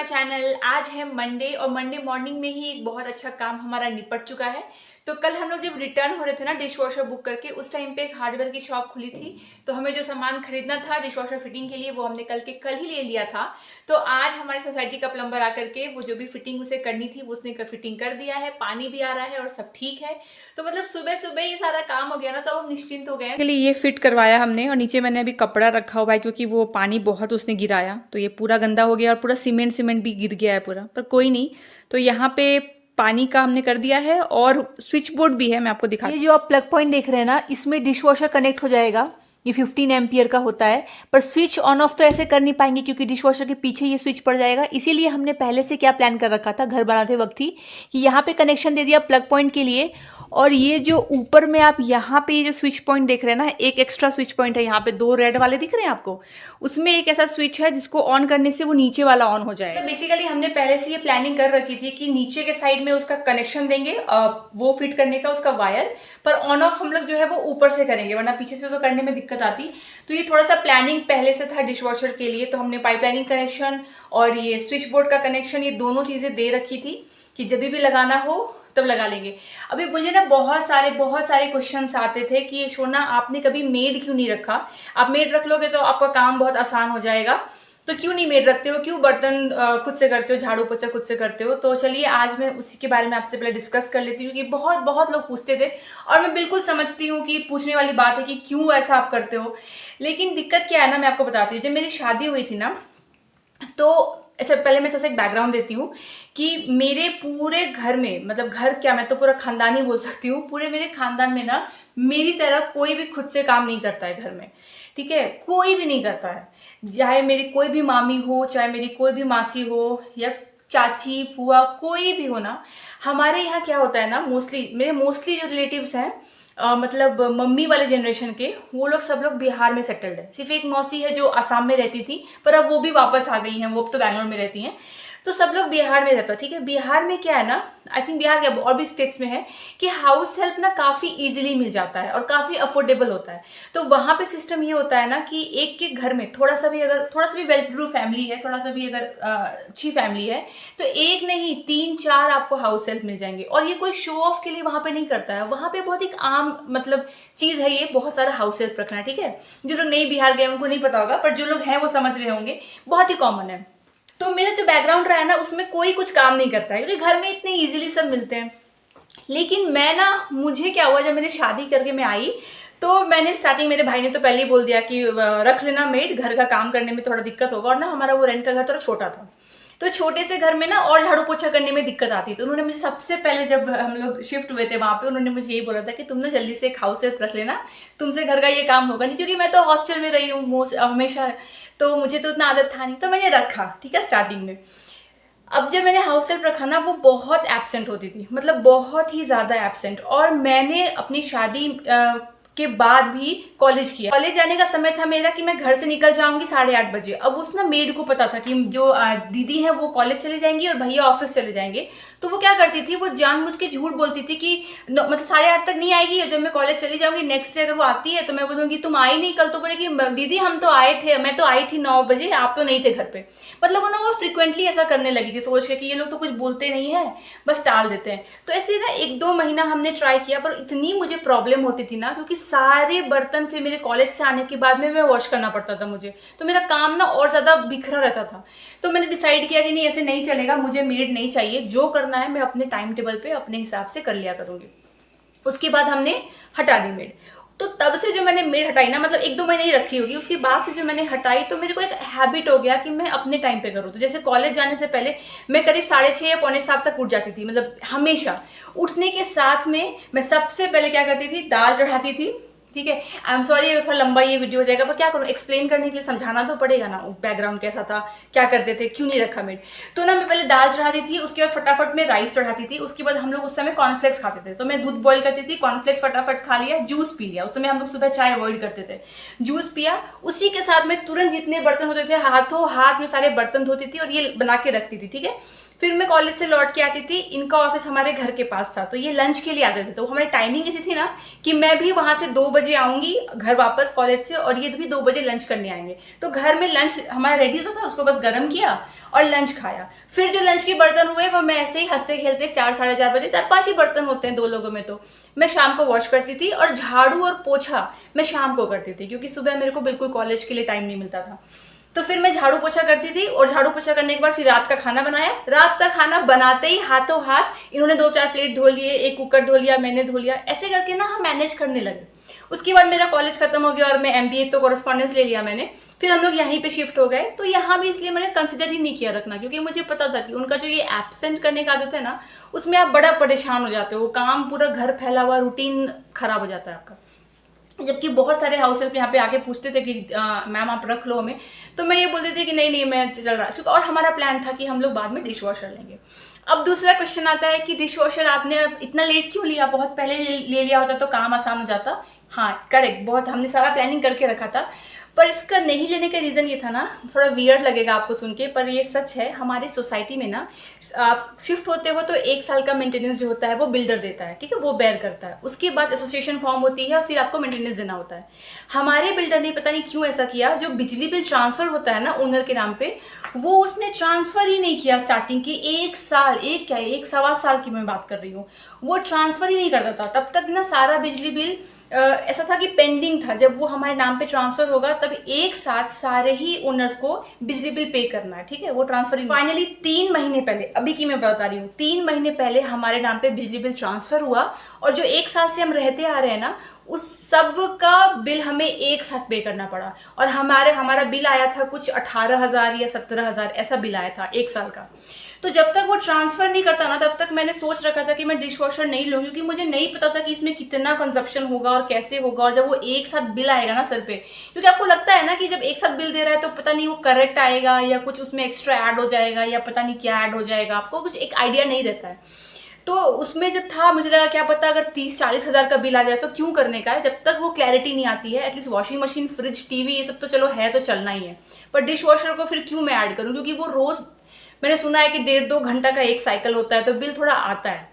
My channel. आज है Monday और मंडे मॉर्निंग में ही एक बहुत अच्छा काम हमारा निपट चुका है। तो कल हम लोग जब रिटर्न हो रहे थे ना डिश वॉशर बुक करके, उस टाइम पे एक हार्डवेयर की शॉप खुली थी। तो हमें जो सामान खरीदना था डिश वॉशर फिटिंग के लिए वो हमने कल ही ले लिया था। तो आज हमारी सोसाइटी का प्लम्बर आकर के वो जो भी फिटिंग उसे करनी थी वो उसने फिटिंग कर दिया है, पानी भी आ रहा है और सब ठीक है। तो मतलब सुबह सुबह ये सारा काम हो गया ना, तो हम निश्चिंत हो गए। चलिए ये फिट करवाया हमने और नीचे मैंने अभी कपड़ा रखा हुआ है क्योंकि वो पानी बहुत उसने गिराया तो ये पूरा गंदा हो गया और पूरा सीमेंट सीमेंट भी गिर गया है पूरा, पर कोई नहीं। तो यहाँ पे पानी का हमने कर दिया है और स्विच बोर्ड भी है, मैं आपको दिखा। ये जो आप प्लग पॉइंट देख रहे हैं ना, इसमें डिश वॉशर कनेक्ट हो जाएगा। ये 15 एम्पियर का होता है, पर स्विच ऑन ऑफ तो ऐसे कर नहीं पाएंगे क्योंकि डिश वॉशर के पीछे ये स्विच पड़ जाएगा। इसीलिए हमने पहले से क्या प्लान कर रखा था घर बनाते वक्त ही कि यहाँ पे कनेक्शन दे दिया प्लग पॉइंट के लिए। और ये जो ऊपर में आप यहाँ पे ये जो स्विच पॉइंट देख रहे हैं ना, एक एक्स्ट्रा स्विच पॉइंट है यहाँ पे, दो रेड वाले दिख रहे हैं आपको, उसमें एक ऐसा स्विच है जिसको ऑन करने से वो नीचे वाला ऑन हो जाएगा। तो बेसिकली हमने पहले से ये प्लानिंग कर रखी थी कि नीचे के साइड में उसका कनेक्शन देंगे, वो फिट करने का उसका वायर, पर ऑन ऑफ हम लोग जो है वो ऊपर से करेंगे वरना पीछे से तो करने में दिक्कत आती। तो ये थोड़ा सा प्लानिंग पहले से था डिश वॉशर के लिए। तो हमने पाइपलाइनिंग कनेक्शन और ये स्विच बोर्ड का कनेक्शन, ये दोनों चीजें दे रखी थी कि जब भी लगाना हो तब लगा लेंगे। अभी मुझे ना बहुत सारे क्वेश्चंस आते थे कि सोना आपने कभी मेड क्यों नहीं रखा, आप मेड रख लोगे तो आपका काम बहुत आसान हो जाएगा, तो क्यों नहीं मेड रखते हो, क्यों बर्तन खुद से करते हो, झाड़ू पोछा खुद से करते हो। तो चलिए आज मैं उसी के बारे में आपसे पहले डिस्कस कर लेती हूँ कि बहुत लोग पूछते थे और मैं बिल्कुल समझती हूँ कि पूछने वाली बात है कि क्यों ऐसा आप करते हो। लेकिन दिक्कत क्या है ना, मैं आपको बताती हूँ। जब मेरी शादी हुई थी ना, तो अच्छा पहले मैं जैसे एक बैकग्राउंड देती हूँ कि मेरे पूरे घर में, मतलब घर क्या, मैं तो पूरा खानदान ही बोल सकती हूँ, पूरे मेरे खानदान में ना मेरी तरह कोई भी खुद से काम नहीं करता है घर में। ठीक है, कोई भी नहीं करता है, चाहे मेरी कोई भी मामी हो, चाहे मेरी कोई भी मासी हो या चाची फुआ कोई भी हो ना। हमारे यहाँ क्या होता है ना, मोस्टली जो रिलेटिव्स हैं, मतलब मम्मी वाले जनरेशन के, वो लोग सब लोग बिहार में सेटल्ड है। सिर्फ एक मौसी है जो असम में रहती थी, पर अब वो भी वापस आ गई हैं, वो अब तो बैंगलोर में रहती हैं। तो सब लोग बिहार में रहता है। ठीक है, बिहार में क्या है ना, आई थिंक बिहार के और भी स्टेट्स में है कि हाउस हेल्प ना काफी इजीली मिल जाता है और काफी अफोर्डेबल होता है। तो वहां पे सिस्टम ये होता है ना कि एक के घर में थोड़ा सा भी वेल टू डू फैमिली है, थोड़ा सा भी अगर अच्छी फैमिली है, तो एक नहीं 3-4 आपको हाउस हेल्प मिल जाएंगे। और ये कोई शो ऑफ के लिए वहां पे नहीं करता है, वहां पे बहुत एक आम मतलब चीज है ये, बहुत सारा हाउस हेल्प रखना। ठीक है, जो लोग नहीं बिहार गए उनको नहीं पता होगा, पर जो लोग हैं वो समझ रहे होंगे, बहुत ही कॉमन है। तो मेरा जो बैकग्राउंड रहा है ना, उसमें कोई कुछ काम नहीं करता है क्योंकि घर में इतने इजीली सब मिलते हैं। लेकिन मैं ना, मुझे क्या हुआ, जब मैंने शादी करके मैं आई तो मैंने स्टार्टिंग, मेरे भाई ने तो पहले ही बोल दिया कि रख लेना मेड, घर का काम करने में थोड़ा दिक्कत होगा। और ना हमारा वो रेंट का घर थोड़ा छोटा था, तो छोटे से घर में ना और झाड़ू पोछा करने में दिक्कत आती। तो उन्होंने मुझे सबसे पहले, जब हम लोग शिफ्ट हुए थे वहां पे, उन्होंने मुझे यही बोला था कि तुम ना जल्दी से एक हाउस हेल्प रख लेना, तुमसे घर का ये काम होगा नहीं। क्योंकि मैं तो हॉस्टल में रही हूँ हमेशा, तो मुझे तो उतना आदत था नहीं, तो मैंने रखा। ठीक है, स्टार्टिंग में। अब जब मैंने हाउस हेल्प रखा ना, वो बहुत एब्सेंट होती थी, मतलब बहुत ही ज्यादा एब्सेंट। और मैंने अपनी शादी के बाद भी कॉलेज किया। कॉलेज जाने का समय था मेरा कि मैं घर से निकल जाऊंगी 8:30 बजे। अब उस ना मेड को पता था कि जो दीदी है वो कॉलेज चले जाएंगी और भैया ऑफिस चले जाएंगे। तो वो क्या करती थी, वो जानबूझ के झूठ बोलती थी कि मतलब 8:30 तक नहीं आएगी, और जब मैं कॉलेज चली जाऊंगी नेक्स्ट डे अगर वो आती है तो मैं बोलूंगी तुम आई नहीं कल। तो बोलेगी दीदी हम तो आए थे, मैं तो आई थी 9 बजे, आप तो नहीं थे घर पे। मतलब वो फ्रिक्वेंटली ऐसा करने लगी थी, सोच के कि ये लोग तो कुछ बोलते नहीं है, बस टाल देते हैं। तो ऐसे ना 1-2 महीना हमने ट्राई किया, पर इतनी मुझे प्रॉब्लम होती थी ना, क्योंकि सारे बर्तन फिर मेरे कॉलेज से आने के बाद में मैं वॉश करना पड़ता था मुझे, तो मेरा काम ना और ज्यादा बिखरा रहता था। तो मैंने डिसाइड किया कि नहीं, ऐसे नहीं चलेगा, मुझे मेड नहीं चाहिए, जो करना है मैं अपने टाइम टेबल पे अपने हिसाब से कर लिया करूंगी। उसके बाद हमने हटा दी मेड। तो तब से जो मैंने मेड हटाई ना, मतलब 1-2 महीने ही रखी होगी, उसके बाद से जो मैंने हटाई तो मेरे को एक हैबिट हो गया कि मैं अपने टाइम पे करूँ। तो जैसे कॉलेज जाने से पहले मैं करीब 6:30 या 6:45 तक उठ जाती थी, मतलब हमेशा। उठने के साथ में मैं सबसे पहले क्या करती थी, दाल चढ़ाती थी। ठीक है, आई एम सॉरी थोड़ा लंबा ये वीडियो हो जाएगा, पर क्या करूँ, एक्सप्लेन करने के लिए समझाना तो पड़ेगा ना, बैकग्राउंड कैसा था, क्या करते थे, क्यों नहीं रखा मेड। तो ना मैं पहले दाल चढ़ाती थी, उसके बाद फटाफट में राइस चढ़ाती थी। उसके बाद हम लोग उस समय कॉर्नफ्लेक्स खाते थे, तो मैं दूध बॉईल करती थी, कॉर्नफ्लेक्स फटाफट खा लिया, जूस पी लिया। उस समय हम लोग सुबह चाय अवॉइड करते थे, जूस पिया। उसी के साथ में तुरंत जितने बर्तन होते थे, हाथों हाथ में सारे बर्तन धोती थी और ये बना के रखती थी। ठीक है, फिर मैं कॉलेज से लौट के आती थी, इनका ऑफिस हमारे घर के पास था, तो ये लंच के लिए आते थे। तो हमारी टाइमिंग ऐसी थी ना कि मैं भी वहां से 2 बजे आऊंगी घर वापस कॉलेज से, और ये भी 2 बजे लंच करने आएंगे। तो घर में लंच हमारा रेडी होता था, उसको बस गर्म किया और लंच खाया। फिर जो लंच के बर्तन हुए वो मैं ऐसे ही हंसते खेलते 4 साढ़े 4 बजे, 4-5 ही बर्तन होते हैं 2 लोगों में, तो मैं शाम को वॉश करती थी। और झाड़ू और पोछा मैं शाम को करती थी, क्योंकि सुबह मेरे को बिल्कुल कॉलेज के लिए टाइम नहीं मिलता था। तो फिर मैं झाड़ू पोछा करती थी, और झाड़ू पोछा करने के बाद फिर रात का खाना बनाया। रात का खाना बनाते ही हाथों हाथ इन्होंने 2-4 प्लेट धो लिए, एक कुकर धो लिया, मैंने धो लिया, ऐसे करके ना हम मैनेज करने लगे। उसके बाद मेरा कॉलेज खत्म हो गया और मैं एमबीए तो कॉरेस्पॉन्डेंस ले लिया मैंने। फिर हम लोग यहीं पे शिफ्ट हो गए। तो यहाँ भी इसलिए मैंने कंसिडर ही नहीं किया रखना, क्योंकि मुझे पता था कि उनका जो ये एब्सेंट करने का आदत है ना, उसमें आप बड़ा परेशान हो जाते हो, काम पूरा घर फैला हुआ, रूटीन खराब हो जाता है आपका। जबकि बहुत सारे हाउस हेल्प यहाँ पे आके पूछते थे कि मैम आप रख लो हमें, तो मैं ये बोलती थी कि नहीं नहीं मैं चल रहा, क्योंकि और हमारा प्लान था कि हम लोग बाद में डिश वॉशर लेंगे। अब दूसरा क्वेश्चन आता है कि डिश वॉशर आपने इतना लेट क्यों लिया, बहुत पहले ले लिया होता तो काम आसान हो जाता। हाँ करेक्ट, बहुत हमने सारा प्लानिंग करके रखा था, पर इसका नहीं लेने का रीज़न ये था ना, थोड़ा वियर्ड लगेगा आपको सुन के, पर ये सच है। हमारी सोसाइटी में ना आप शिफ्ट होते हो तो 1 साल का मेंटेनेंस जो होता है वो बिल्डर देता है, ठीक है, वो बेयर करता है। उसके बाद एसोसिएशन फॉर्म होती है, फिर आपको मेंटेनेंस देना होता है। हमारे बिल्डर ने पता नहीं क्यों ऐसा किया, जो बिजली बिल ट्रांसफर होता है ना ओनर के नाम पे, वो उसने ट्रांसफर ही नहीं किया। स्टार्टिंग के 1 साल, 1 सवा साल की मैं बात कर रही हूँ, वो ट्रांसफर ही नहीं करता था। तब तक ना सारा बिजली बिल ऐसा था कि पेंडिंग था। जब वो हमारे नाम पे ट्रांसफर होगा तब एक साथ सारे ही ओनर्स को बिजली बिल पे करना है, ठीक है, वो ट्रांसफर फाइनली 3 महीने पहले, अभी की मैं बता रही हूँ, 3 महीने पहले हमारे नाम पे बिजली बिल ट्रांसफर हुआ। और जो 1 साल से हम रहते आ रहे हैं ना, उस सब का बिल हमें एक साथ पे करना पड़ा। और हमारा बिल आया था कुछ 18,000 या 17,000 ऐसा बिल आया था 1 साल का। तो जब तक वो ट्रांसफर नहीं करता ना, तब तक मैंने सोच रखा था कि मैं डिश वॉशर नहीं लूँ, क्योंकि मुझे नहीं पता था कि इसमें कितना कंजप्शन होगा और कैसे होगा। और जब वो एक साथ बिल आएगा ना सर पे, क्योंकि आपको लगता है ना कि जब एक साथ बिल दे रहा है तो पता नहीं वो करेक्ट आएगा या कुछ उसमें एक्स्ट्रा ऐड हो जाएगा या पता नहीं क्या ऐड हो जाएगा, आपको कुछ एक आइडिया नहीं रहता है। तो उसमें जब था मुझे लगा क्या पता अगर 30-40 हज़ार का बिल आ जाए तो क्यों करने का है, जब तक वो क्लैरिटी नहीं आती है। At least washing machine, fridge, TV ये सब तो चलो है तो चलना ही है, पर डिश वॉशर को फिर क्यों मैं ऐड करूँ, क्योंकि वो रोज मैंने सुना है कि 1.5-2 घंटा का एक साइकिल होता है, तो बिल थोड़ा आता है,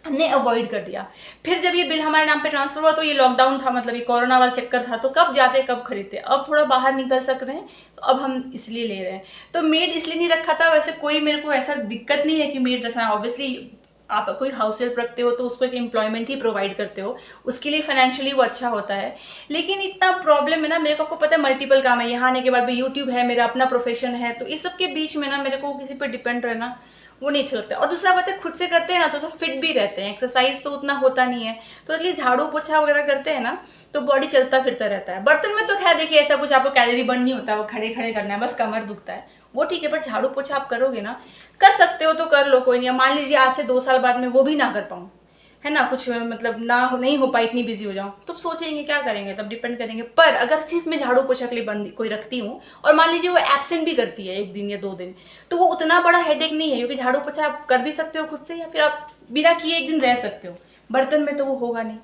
हमने अवॉइड कर दिया। फिर जब ये बिल हमारे नाम पे ट्रांसफर हुआ तो ये लॉकडाउन था, मतलब ये कोरोना वाला चक्कर था, तो कब जाते कब खरीदते। अब थोड़ा बाहर निकल सक रहे हैं तो अब हम इसलिए ले रहे हैं। तो मेड इसलिए नहीं रखा था, वैसे कोई मेरे को ऐसा दिक्कत नहीं है कि मेड रखना है। ऑब्वियसली आप कोई हाउस हेल्प रखते हो तो उसको एक एम्प्लॉयमेंट ही प्रोवाइड करते हो, उसके लिए फाइनेंशियली वो अच्छा होता है। लेकिन इतना प्रॉब्लम है ना, मेरे को आपको पता है मल्टीपल काम है, यहाँ आने के बाद भी यूट्यूब है, मेरा अपना प्रोफेशन है, तो इस सब के बीच में ना मेरे को किसी पर डिपेंड रहना वो नहीं अच्छा लगता। और दूसरा बात है, खुद से करते हैं ना तो फिट भी रहते हैं, एक्सरसाइज तो उतना होता नहीं है, तो इसलिए झाड़ू पोछा वगैरह करते हैं ना तो बॉडी चलता फिरता रहता है। बर्तन में तो खैर देखिए ऐसा कुछ आपको कैलोरी बर्न नहीं होता, वो खड़े खड़े करना है, बस कमर दुखता है, वो ठीक है। पर झाड़ू पोछा आप करोगे ना, कर सकते हो तो कर लो, कोई नहीं। मान लीजिए आज से 2 साल बाद में वो भी ना कर पाऊँ, है ना, कुछ मतलब नहीं हो पाई, इतनी बिजी हो जाऊं, तो सोचेंगे क्या करेंगे, तब डिपेंड करेंगे। पर अगर सिर्फ मैं झाड़ू पोछा के लिए बंदी कोई रखती हूँ और मान लीजिए वो एब्सेंट भी करती है 1 दिन या 2 दिन, तो वो उतना बड़ा हेडेक नहीं है, क्योंकि झाड़ू पोछा आप कर भी सकते हो खुद से, या फिर आप बिना किए 1 दिन रह सकते हो। बर्तन में तो वो होगा नहीं।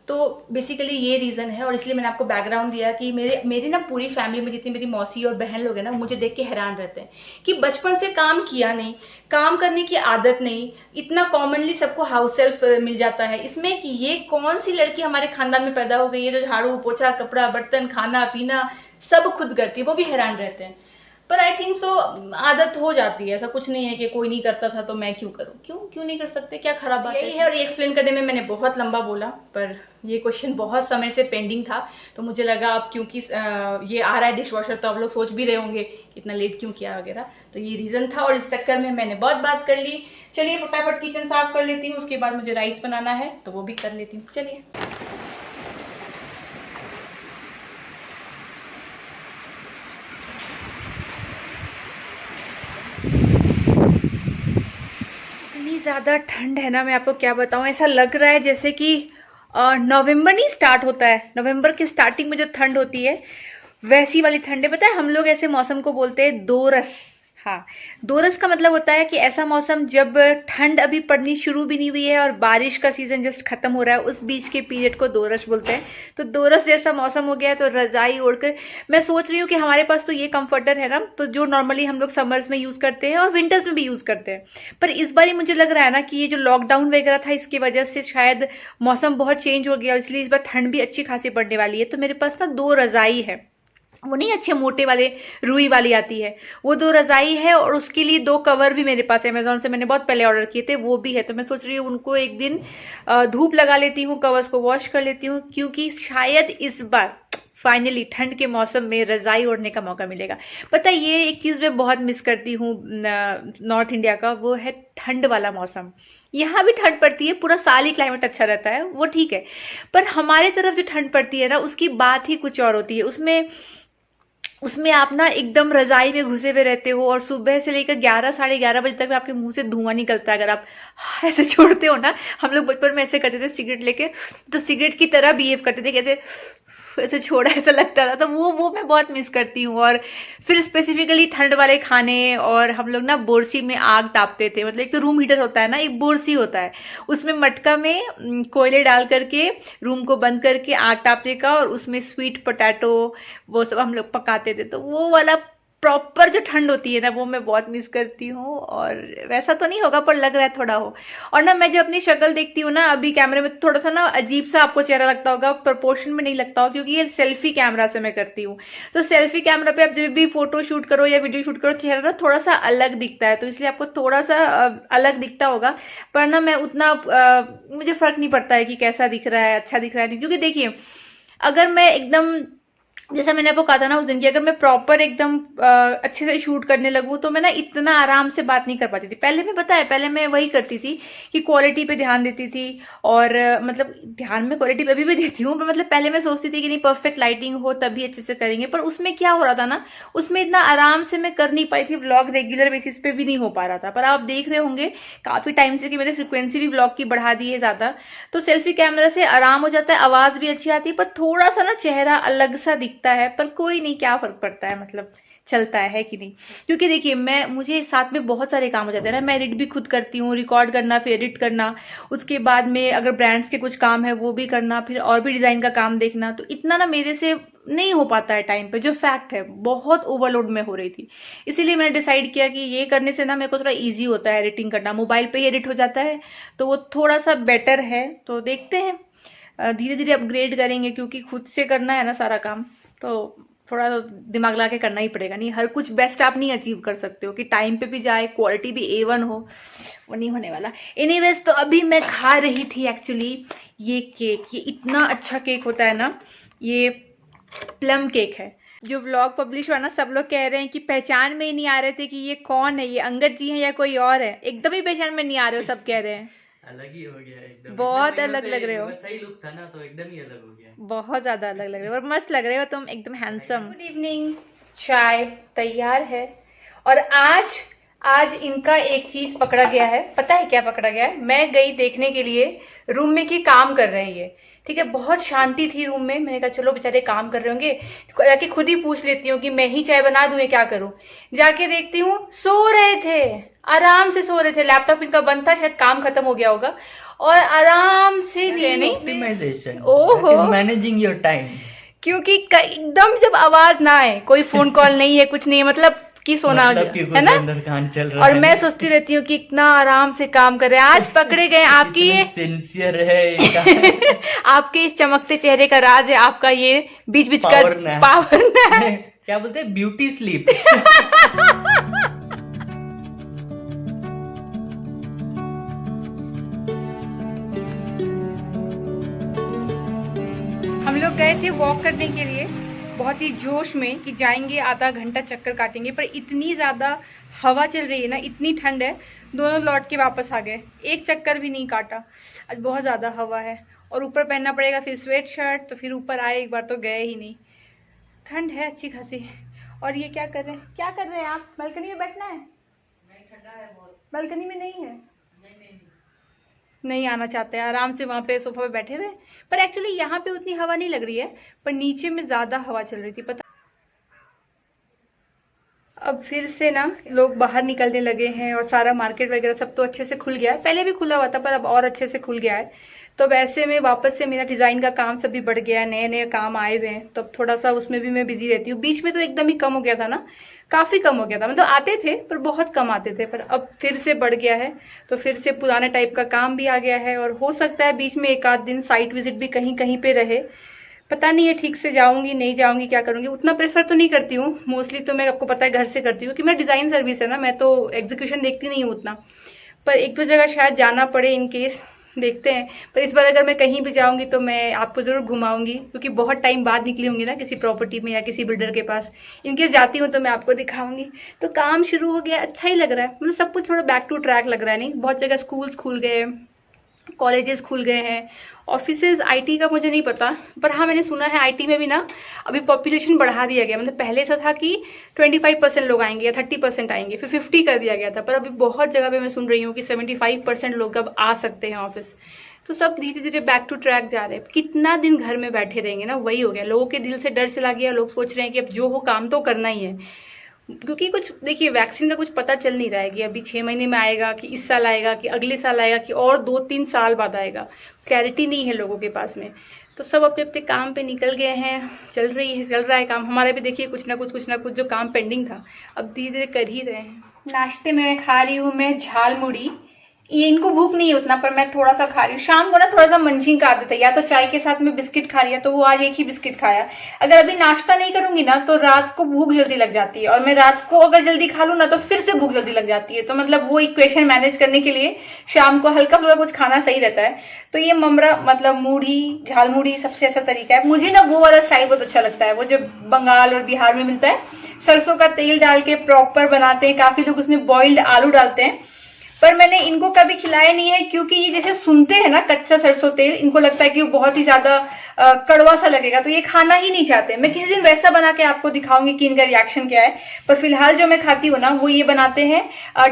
तो बेसिकली ये रीज़न है, और इसलिए मैंने आपको बैकग्राउंड दिया कि मेरी ना पूरी फैमिली में जितनी मेरी मौसी और बहन लोग हैं ना, मुझे देख के हैरान रहते हैं कि बचपन से काम किया नहीं, काम करने की आदत नहीं, इतना कॉमनली सबको हाउस हेल्प मिल जाता है, इसमें कि ये कौन सी लड़की हमारे खानदान में पैदा हो गई है जो झाड़ू पोछा, कपड़ा, बर्तन, खाना पीना सब खुद करती है, वो भी हैरान रहते हैं। पर आई थिंक सो आदत हो जाती है, ऐसा कुछ नहीं है कि कोई नहीं करता था तो मैं क्यों करूँ, क्यों नहीं कर सकते, क्या खराब बात है। और ये एक्सप्लेन करने में मैंने बहुत लंबा बोला, पर ये क्वेश्चन बहुत समय से पेंडिंग था, तो मुझे लगा अब क्योंकि ये आ रहा है डिश वॉशर, तो आप लोग सोच भी रहे होंगे इतना लेट क्यों किया वगैरह, तो ये रीज़न था। और इस चक्कर में मैंने बहुत बात कर ली। चलिए फटाफट किचन साफ कर लेती हूँ, उसके बाद मुझे राइस बनाना है तो वो भी कर लेती हूँ। चलिए। इतनी ज़्यादा ठंड है ना, मैं आपको क्या बताऊँ, ऐसा लग रहा है जैसे कि नवंबर नहीं स्टार्ट होता है, नवंबर की स्टार्टिंग में जो ठंड होती है वैसी वाली ठंड है। पता है हम लोग ऐसे मौसम को बोलते हैं दोरस, हाँ, दोरस का मतलब होता है कि ऐसा मौसम जब ठंड अभी पड़नी शुरू भी नहीं हुई है और बारिश का सीजन जस्ट खत्म हो रहा है, उस बीच के पीरियड को दोरस बोलते हैं। तो दोरस जैसा मौसम हो गया है, तो रजाई ओढ़कर मैं सोच रही हूँ कि हमारे पास तो ये कंफर्टर है ना, तो जो नॉर्मली हम लोग समर्स में यूज़ करते हैं और विंटर्स में भी यूज़ करते हैं। पर इस बार मुझे लग रहा है ना कि ये जो लॉकडाउन वगैरह था, इसकी वजह से शायद मौसम बहुत चेंज हो गया और इसलिए इस बार ठंड भी अच्छी खासी पड़ने वाली है। तो मेरे पास ना 2 रजाई है, वो नहीं अच्छे मोटे वाले रुई वाली आती है, वो 2 रजाई है और उसके लिए 2 कवर भी मेरे पास अमेजोन से मैंने बहुत पहले ऑर्डर किए थे, वो भी है। तो मैं सोच रही हूँ उनको एक दिन धूप लगा लेती हूँ, कवर्स को वॉश कर लेती हूँ, क्योंकि शायद इस बार फाइनली ठंड के मौसम में रजाई ओढ़ने का मौका मिलेगा। पता है, ये एक चीज़ मैं बहुत मिस करती हूँ नॉर्थ इंडिया का, वो है ठंड वाला मौसम। यहाँ भी ठंड पड़ती है, पूरा साल ही क्लाइमेट अच्छा रहता है, वो ठीक है। पर हमारे तरफ जो ठंड पड़ती है ना, उसकी बात ही कुछ और होती है। उसमें आप ना एकदम रजाई में घुसे हुए रहते हो और सुबह से लेकर 11 साढ़े 11 बजे तक आपके मुंह से धुआं निकलता है अगर आप ऐसे छोड़ते हो ना। हम लोग बचपन में ऐसे करते थे सिगरेट लेके, तो सिगरेट की तरह बिहेव करते थे, कैसे ऐसे छोड़ा ऐसा लगता था। तो वो मैं बहुत मिस करती हूँ। और फिर स्पेसिफिकली ठंड वाले खाने, और हम लोग ना बोरसी में आग तापते थे। मतलब एक तो रूम हीटर होता है ना, एक बोरसी होता है, उसमें मटका में कोयले डाल करके रूम को बंद करके आग तापने का, और उसमें स्वीट पोटैटो वो सब हम लोग पकाते थे। तो वो वाला प्रॉपर जो ठंड होती है ना, वो मैं बहुत मिस करती हूँ। और वैसा तो नहीं होगा, पर लग रहा है थोड़ा हो। और ना मैं जब अपनी शक्ल देखती हूँ ना अभी कैमरे में, थोड़ा सा ना अजीब सा आपको चेहरा लगता होगा, प्रपोर्शन में नहीं लगता होगा, क्योंकि ये सेल्फी कैमरा से मैं करती हूँ। तो सेल्फी कैमरा पे आप जब भी फोटो शूट करो या वीडियो शूट करो, चेहरा ना थोड़ा सा अलग दिखता है, तो इसलिए आपको थोड़ा सा अलग दिखता होगा। पर ना मैं उतना मुझे फर्क नहीं पड़ता है कि कैसा दिख रहा है, अच्छा दिख रहा है नहीं। क्योंकि देखिए, अगर मैं एकदम, जैसा मैंने आपको कहा था ना उस दिन की, अगर मैं प्रॉपर एकदम अच्छे से शूट करने लगूँ तो मैं ना इतना आराम से बात नहीं कर पाती थी। पहले मैं, पता है, पहले मैं वही करती थी कि क्वालिटी पे ध्यान देती थी। और मतलब ध्यान में क्वालिटी पे अभी भी देती हूँ, पर मतलब पहले मैं सोचती थी कि नहीं, परफेक्ट लाइटिंग हो तभी अच्छे से करेंगे। पर उसमें क्या हो रहा था ना, उसमें इतना आराम से मैं कर नहीं पाई थी, व्लॉग रेगुलर बेसिस पे भी नहीं हो पा रहा था। पर आप देख रहे होंगे काफ़ी टाइम से कि मैंने फ्रिक्वेंसी भी व्लॉग की बढ़ा दी है ज़्यादा। तो सेल्फी कैमरा से आराम हो जाता है, आवाज़ भी अच्छी आती है, पर थोड़ा सा ना चेहरा अलग सा दिखता है। पर कोई नहीं, क्या फर्क पड़ता है, मतलब चलता है कि नहीं। क्योंकि देखिए, मुझे साथ में बहुत सारे काम हो जाते हैं ना। मैं एडिट भी खुद करती हूँ, रिकॉर्ड करना, फिर एडिट करना, उसके बाद में अगर ब्रांड्स के कुछ काम है वो भी करना, फिर और भी डिज़ाइन का काम देखना। तो इतना ना मेरे से नहीं हो पाता है टाइम पे, जो फैक्ट है। बहुत ओवरलोड में हो रही थी, इसीलिए मैंने डिसाइड किया कि ये करने से ना मेरे को थोड़ा ईजी होता है एडिटिंग करना। मोबाइल पे ही एडिट हो जाता है, तो वो थोड़ा सा बेटर है। तो देखते हैं, धीरे धीरे अपग्रेड करेंगे, क्योंकि खुद से करना है ना सारा काम, तो थोड़ा तो दिमाग लगा के करना ही पड़ेगा। नहीं, हर कुछ बेस्ट आप नहीं अचीव कर सकते हो कि टाइम पे भी जाए, क्वालिटी भी A1 हो, वो नहीं होने वाला। एनीवेज, तो अभी मैं खा रही थी एक्चुअली ये केक। ये इतना अच्छा केक होता है ना, ये प्लम केक है। जो व्लॉग पब्लिश हुआ ना, सब लोग कह रहे हैं कि पहचान में ही नहीं आ रहे थे कि ये कौन है, ये अंगद जी हैं या कोई और है। एकदम ही पहचान में नहीं आ रहे हो, सब कह रहे हैं। अलग ही हो गया एकदम, बहुत अलग लग रहे हो, सही लुक था ना, तो एकदम ही अलग हो गया। बहुत ज्यादा अलग लग रहे हो और मस्त लग रहे हो तुम, एकदम हैंडसम। गुड इवनिंग, चाय तैयार है। और आज आज इनका एक चीज पकड़ा गया है। पता है क्या पकड़ा गया है? मैं गई देखने के लिए रूम में कि काम कर रहे हैं ये, ठीक है। बहुत शांति थी रूम में, मैंने कहा चलो बेचारे काम कर रहे होंगे, जाके खुद ही पूछ लेती हूँ कि मैं ही चाय बना दूं या क्या करूं। जाके देखती हूँ सो रहे थे, आराम से सो रहे थे। लैपटॉप इनका बंद था, शायद काम खत्म हो गया होगा, और आराम से ऑप्टिमाइजेशन, ओहो, मैनेजिंग योर टाइम। क्योंकि एकदम जब आवाज ना आए, कोई फोन कॉल नहीं है, कुछ नहीं है, मतलब कि सोना है ना, अंदर कान चल रहा और है। मैं सोचती रहती हूँ कि इतना आराम से काम कर रहे हैं। आज पकड़े गए। आपकी ये सिंसियर है आपके इस चमकते चेहरे का राज है आपका ये बीच बीच का पावर क्या बोलते हैं, ब्यूटी स्लीप। हम लोग गए थे वॉक करने के लिए, बहुत ही जोश में कि जाएंगे, आधा घंटा चक्कर काटेंगे, पर इतनी ज़्यादा हवा चल रही है ना, इतनी ठंड है, दोनों लौट के वापस आ गए, एक चक्कर भी नहीं काटा। आज बहुत ज़्यादा हवा है, और ऊपर पहनना पड़ेगा फिर स्वेट शर्ट, तो फिर ऊपर आए एक बार तो गए ही नहीं। ठंड है अच्छी खासी। और ये क्या कर रहे हैं, क्या कर रहे हैं आप? बालकनी में बैठना है? नहीं, ठंडा है बहुत। बालकनी में नहीं है? नहीं आना चाहते हैं, आराम से वहाँ पे सोफा पे बैठे हुए। पर एक्चुअली यहाँ पे उतनी हवा नहीं लग रही है, पर नीचे में ज़्यादा हवा चल रही थी, पता। अब फिर से ना लोग बाहर निकलने लगे हैं और सारा मार्केट वगैरह सब तो अच्छे से खुल गया है। पहले भी खुला हुआ था पर अब और अच्छे से खुल गया है। तो वैसे में वापस से मेरा डिज़ाइन का काम सब भी बढ़ गया है, नए नए काम आए हुए हैं, तो अब थोड़ा सा उसमें भी मैं बिजी रहती हूँ। बीच में तो एकदम ही कम हो गया था ना, काफ़ी कम हो गया था, मतलब आते थे पर बहुत कम आते थे, पर अब फिर से बढ़ गया है। तो फिर से पुराने टाइप का काम भी आ गया है और हो सकता है बीच में एक आध दिन साइट विजिट भी कहीं कहीं पे रहे। पता नहीं है ठीक से जाऊंगी नहीं जाऊंगी क्या करूंगी, उतना प्रेफर तो नहीं करती हूँ। मोस्टली तो मैं आपको पता है घर से करती हूँ कि मैं डिज़ाइन सर्विस है ना, मैं तो एग्जीक्यूशन देखती नहीं हूँ उतना। पर एक दो जगह शायद जाना पड़े इन केस, देखते हैं। पर इस बार अगर मैं कहीं भी जाऊंगी तो मैं आपको ज़रूर घुमाऊंगी, क्योंकि बहुत टाइम बाद निकली होंगी ना किसी प्रॉपर्टी में या किसी बिल्डर के पास। इनकेस जाती हूँ तो मैं आपको दिखाऊंगी। तो काम शुरू हो गया, अच्छा ही लग रहा है, मतलब सब कुछ थोड़ा बैक टू ट्रैक लग रहा है। नहीं, बहुत जगह स्कूल्स खुल गए, कॉलेजेस खुल गए हैं, ऑफिसेज। आईटी का मुझे नहीं पता, पर हाँ मैंने सुना है आईटी में भी ना अभी पॉपुलेशन बढ़ा दिया गया। मतलब पहले ऐसा था कि 25% लोग आएंगे या 30% आएंगे, फिर 50 कर दिया गया था, पर अभी बहुत जगह पे मैं सुन रही हूँ कि 75% लोग अब आ सकते हैं ऑफिस। तो सब धीरे धीरे बैक टू ट्रैक जा रहे हैं। कितना दिन घर में बैठे रहेंगे ना, वही हो गया। लोगों के दिल से डर चला गया, लोग सोच रहे हैं कि अब जो हो काम तो करना ही है। क्योंकि कुछ देखिए, वैक्सीन का कुछ पता चल नहीं रहा है कि अभी 6 महीने में आएगा कि इस साल आएगा कि अगले साल आएगा कि और 2-3 साल बाद आएगा। क्लैरिटी नहीं है लोगों के पास में। तो सब अपने अपने काम पे निकल गए हैं, चल रहा है काम। हमारा भी देखिए कुछ ना कुछ जो काम पेंडिंग था अब धीरे धीरे कर ही रहे हैं। नाश्ते में खा रही हूँ मैं झाल मुड़ी। ये इनको भूख नहीं है उतना, पर मैं थोड़ा सा खा रही हूँ। शाम को ना थोड़ा सा मंचिंग का आदत है, या तो चाय के साथ में बिस्किट खा लिया, तो वो आज एक ही बिस्किट खाया। अगर अभी नाश्ता नहीं करूंगी ना तो रात को भूख जल्दी लग जाती है, और मैं रात को अगर जल्दी खा लूँ ना तो फिर से भूख जल्दी लग जाती है। तो मतलब वो इक्वेशन मैनेज करने के लिए शाम को हल्का फुल्का कुछ खाना सही रहता है। तो ये ममरा मतलब मूढ़ी, झाल मूढ़ी सबसे अच्छा तरीका है। मुझे ना वो वाला स्टाइल बहुत अच्छा लगता है, वो जो बंगाल और बिहार में मिलता है। सरसों का तेल डाल के प्रॉपर बनाते हैं, काफी लोग उसमें बॉइल्ड आलू डालते हैं, पर मैंने इनको कभी खिलाया नहीं है। क्योंकि ये जैसे सुनते हैं ना कच्चा सरसों तेल, इनको लगता है कि वो बहुत ही ज्यादा कड़वा सा लगेगा, तो ये खाना ही नहीं चाहते। मैं किसी दिन वैसा बना के आपको दिखाऊंगी कि इनका रिएक्शन क्या है। पर फिलहाल जो मैं खाती हूँ ना वो ये बनाते हैं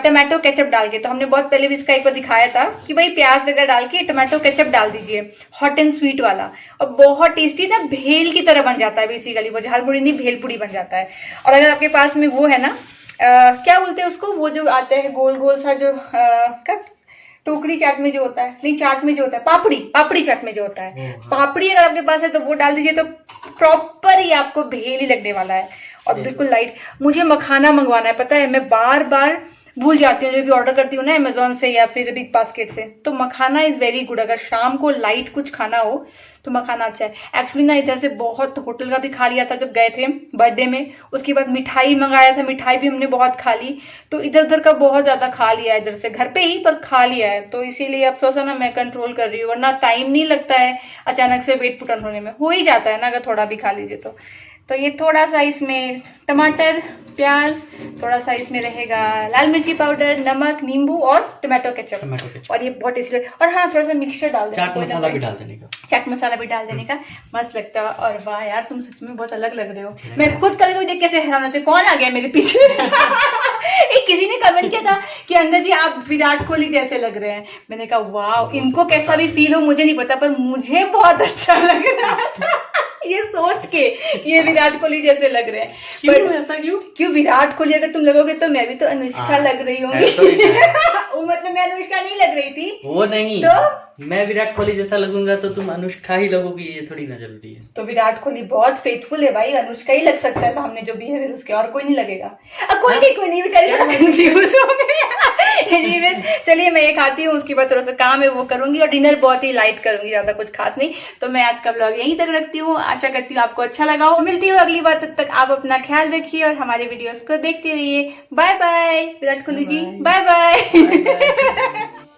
टमाटो केचप डाल के। तो हमने बहुत पहले भी इसका एक बार दिखाया था कि भाई प्याज वगैरह डाल के टमाटो केचप डाल दीजिए, हॉट एंड स्वीट वाला, और बहुत टेस्टी ना भेल की तरह बन जाता है। बेसिकली वो झाल मुड़ी नहीं, भेलपुड़ी बन जाता है। और अगर आपके पास में वो है ना क्या बोलते हैं उसको, वो जो आता है गोल गोल सा, जो टोकरी चाट में जो होता है, नहीं चाट में जो होता है, पापड़ी चाट में जो होता है, पापड़ी अगर आपके पास है तो वो डाल दीजिए, तो प्रॉपर ही आपको भेल ही लगने वाला है। और बिल्कुल लाइट। मुझे मखाना मंगवाना है, पता है मैं बार बार भूल जाती हूँ जब भी ऑर्डर करती हूँ ना अमेजोन से या फिर बिग बास्केट से। तो मखाना इज वेरी गुड, अगर शाम को लाइट कुछ खाना हो तो मखाना अच्छा है। एक्चुअली ना इधर से बहुत होटल का भी खा लिया था जब गए थे बर्थडे में, उसके बाद मिठाई मंगाया था, मिठाई भी हमने बहुत खा ली। तो इधर उधर का बहुत ज्यादा खा लिया है, इधर से घर पे ही पर खा लिया है। तो इसीलिए अब थोड़ा सा ना मैं कंट्रोल कर रही हूँ, वरना टाइम नहीं लगता है अचानक से वेट पुट ऑन होने में, हो ही जाता है ना अगर थोड़ा भी खा लीजिए तो ये थोड़ा सा इसमें टमाटर, प्याज, थोड़ा सा इसमें रहेगा लाल मिर्ची पाउडर, नमक, नींबू और टमाटो केचप। और ये बहुत टेस्टी लगता है। और हाँ थोड़ा सा मिक्सचर डाल देना, चाट मसाला भी डाल देने का, चाट मसाला भी डाल देने का, मस्त लगता है। और वाह यार तुम सच में बहुत अलग लग रहे हो। मैं खुद कभी कभी देख कैसे हैरान होती हूँ, कौन आ गया मेरे पीछे। एक किसी ने कमेंट किया था कि अंगद जी आप विराट कोहली जैसे लग रहे हैं। मैंने कहा वाह, इनको कैसा भी फील हो मुझे नहीं पता, पर मुझे बहुत अच्छा लग रहा था ये सोच के कि ये विराट कोहली जैसे लग रहे हैं। क्यों ऐसा क्यों विराट कोहली अगर तुम लगोगे तो मैं भी तो अनुष्का लग रही होंगी। वो मतलब मैं अनुष्का नहीं लग रही थी, वो नहीं तो मैं विराट कोहली जैसा लगूंगा तो तुम अनुष्का ही लगोगी, ये थोड़ी ना जरूरी है। तो विराट कोहली बहुत फेथफुल है भाई, अनुष्का ही लग सकता है सामने जो बिहेवियर उसके, और कोई नहीं लगेगा। कोई नहीं बेचारी कंफ्यूज हो गई। चलिए मैं ये खाती हूँ, उसके बाद थोड़ा सा काम है वो करूंगी, और डिनर बहुत ही लाइट करूंगी, ज्यादा कुछ खास नहीं। तो मैं आज का ब्लॉग यहीं तक रखती हूँ, आशा करती हूँ आपको अच्छा लगा हो। मिलती हूँ अगली बार, तब तक आप अपना ख्याल रखिए और हमारे वीडियोस को देखते रहिए। Bye bye Virat Kohli ji, bye bye.